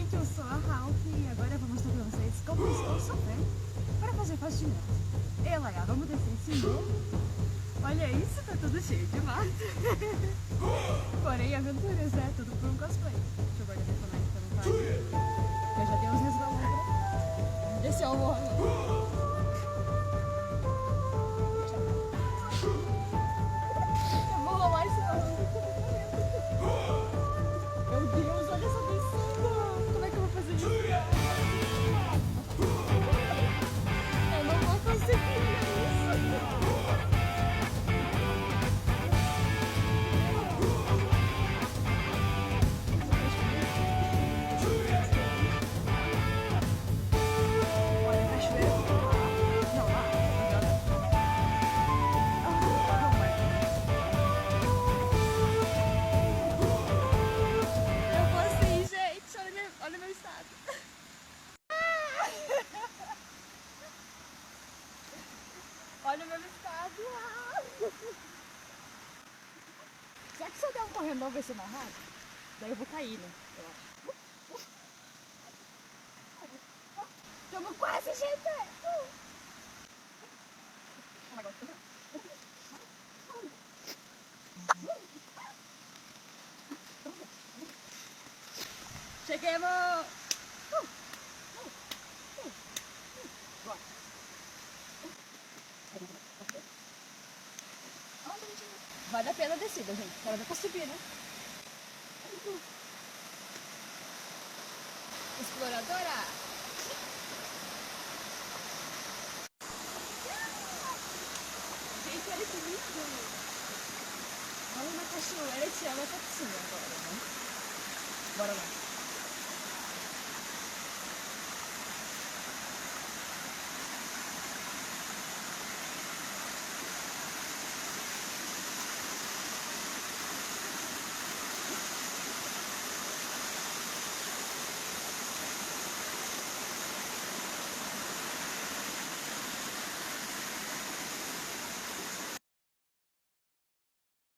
gente, eu sou a Ralph e agora eu vou mostrar pra vocês como eu estou sofrendo para fazer faxinante. E lá, vamos descer esse morro. Olha isso, tá tudo cheio de mato. Porém, aventuras, né? Tudo por um cosplay. Deixa eu guardar minha caneca pra não cair. Eu já dei uns resvalões pra vamos descer o morro agora. Eu vou rolar esse morro. Meu Deus, olha essa descida! Como é que eu vou fazer isso? Eu não vou conseguir isso! Olha, cachoeira. Não, lá. Eu vou assim, gente. Olha meu estado. Olha o meu estado. Será que se eu der um correndão vai ser mais rápido? Daí eu vou cair, né? Eu acho. Estamos quase, gente! Cheguemos! Vale a pena a descida, gente. Agora dá pra subir, né? Exploradora! Gente, olha que lindo! Olha uma cachoeira e te ama pra piscina agora, né? Bora lá.